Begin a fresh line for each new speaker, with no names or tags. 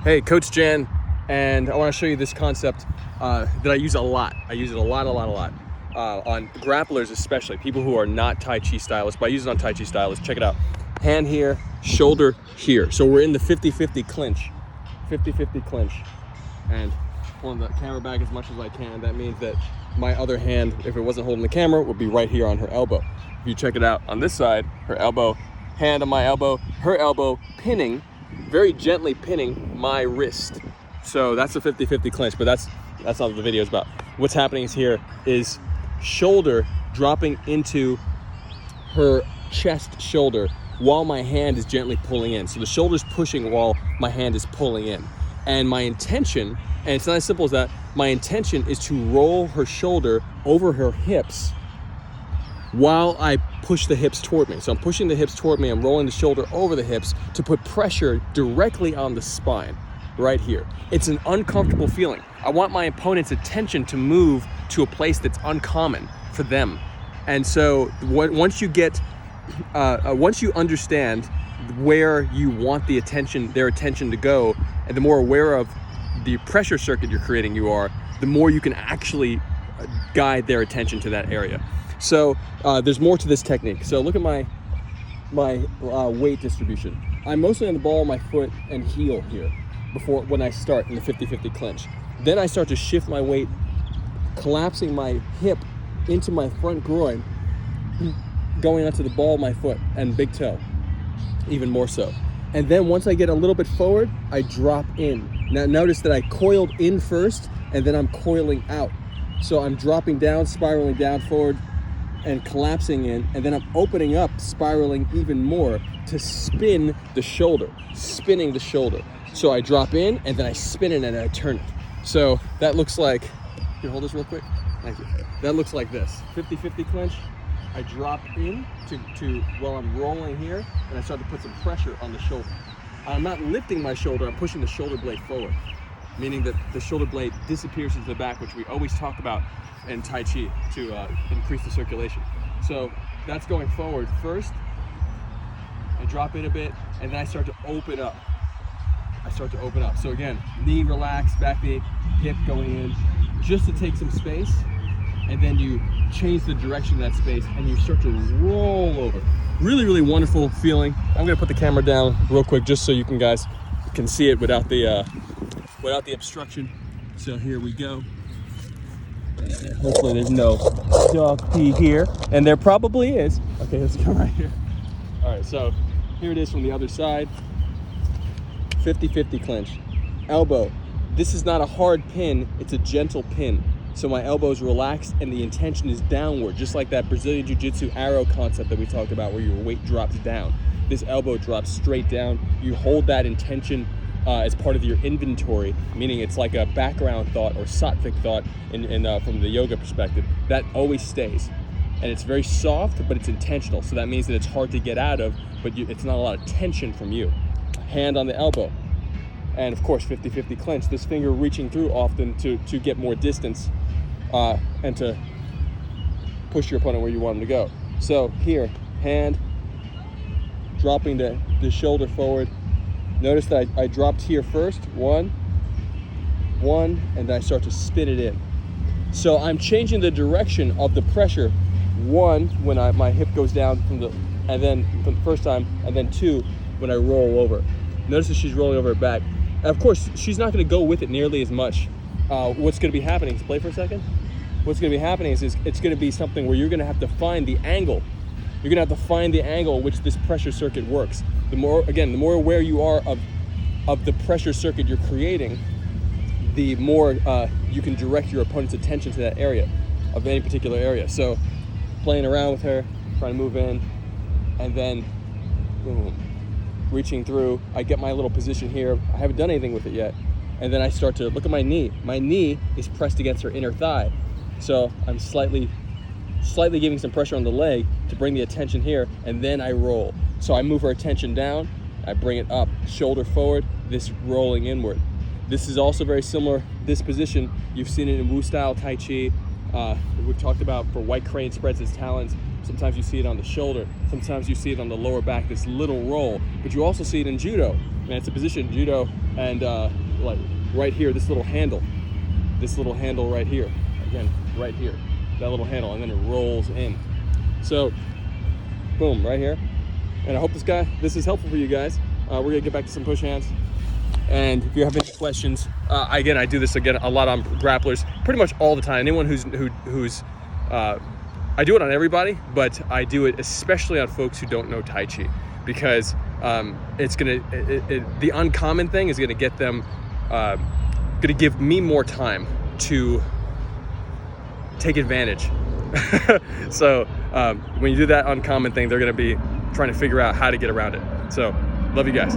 Hey, Coach Jan, and I want to show you this concept that I use a lot. I use it a lot on grapplers, especially people who are not Tai Chi stylists, but I use it on Tai Chi stylists. Check it out. Hand here, shoulder here. So we're in the 50-50 clinch. 50-50 clinch. And pulling the camera back as much as I can. That means that my other hand, if it wasn't holding the camera, would be right here on her elbow. If you check it out on this side, her elbow, hand on my elbow, her elbow pinning, very gently pinning my wrist. So that's a 50-50 clinch, but that's not what the video is about. What's happening here is shoulder dropping into her chest shoulder while my hand is gently pulling in. So the shoulder's pushing while my hand is pulling in. And my intention, and it's not as simple as that, my intention is to roll her shoulder over her hips while I push the hips toward me. So I'm pushing the hips toward me, I'm rolling the shoulder over the hips to put pressure directly on the spine, right here. It's an uncomfortable feeling. I want my opponent's attention to move to a place that's uncommon for them. And so once you understand where you want their attention to go, and the more aware of the pressure circuit you're creating you are, the more you can actually guide their attention to that area. So there's more to this technique. So look at my weight distribution. I'm mostly on the ball of my foot and heel here when I start in the 50-50 clinch. Then I start to shift my weight, collapsing my hip into my front groin, going onto the ball of my foot and big toe, even more so. And then once I get a little bit forward, I drop in. Now notice that I coiled in first, and then I'm coiling out. So I'm dropping down, spiraling down forward, and collapsing in, and then I'm opening up, spiraling even more to spin the shoulder, spinning the shoulder. So I drop in, and then I spin it, and I turn it. So that looks like, can you hold this real quick? Thank you. That looks like this, 50-50 clinch. I drop in while I'm rolling here, and I start to put some pressure on the shoulder. I'm not lifting my shoulder, I'm pushing the shoulder blade forward, meaning that the shoulder blade disappears into the back, which we always talk about in Tai Chi to increase the circulation. So that's going forward first. I drop in a bit, and then I start to open up. So again, knee relaxed, back knee, hip going in, just to take some space, and then you change the direction of that space, and you start to roll over. Really, really wonderful feeling. I'm gonna put the camera down real quick just so you guys can see it without the obstruction. So here we go. Hopefully there's no dog pee here, and there probably is. Okay, let's go right here. All right, so here it is from the other side. 50-50 clinch. Elbow. This is not a hard pin, it's a gentle pin. So my elbow is relaxed and the intention is downward, just like that Brazilian Jiu-Jitsu arrow concept that we talked about where your weight drops down. This elbow drops straight down. You hold that intention as part of your inventory, meaning it's like a background thought or sattvic thought from the yoga perspective. That always stays. And it's very soft, but it's intentional. So that means that it's hard to get out of, but it's not a lot of tension from you. Hand on the elbow. And of course, 50-50 clinch. This finger reaching through often to get more distance and to push your opponent where you want him to go. So here, hand, dropping the shoulder forward. Notice that I dropped here first, one, and then I start to spin it in. So I'm changing the direction of the pressure. One, when my hip goes down from the first time, and then two, when I roll over. Notice that she's rolling over her back. And of course, she's not gonna go with it nearly as much. What's gonna be happening, play for a second. What's gonna be happening is it's gonna be something where you're gonna have to find the angle. You're gonna have to find the angle in which this pressure circuit works. The more aware you are of the pressure circuit you're creating, the more you can direct your opponent's attention to that area, of any particular area. So playing around with her, trying to move in, and then boom, reaching through. I get my little position here. I haven't done anything with it yet. And then I start to look at my knee. My knee is pressed against her inner thigh. So I'm slightly giving some pressure on the leg to bring the attention here, and then I roll. So I move her attention down, I bring it up, shoulder forward, this rolling inward. This is also very similar, this position, you've seen it in Wu style Tai Chi. We've talked about for white crane spreads his talons. Sometimes you see it on the shoulder. Sometimes you see it on the lower back, this little roll. But you also see it in judo. And it's a position, judo, and like right here, this little handle right here. Again, right here, that little handle, and then it rolls in. So, boom, right here. And I hope this is helpful for you guys. We're gonna get back to some push hands. And if you have any questions, again, I do this again a lot on grapplers, pretty much all the time. Anyone who's I do it on everybody, but I do it especially on folks who don't know Tai Chi, because the uncommon thing is gonna get them, gonna give me more time to take advantage. So when you do that uncommon thing, they're gonna be trying to figure out how to get around it. So love you guys.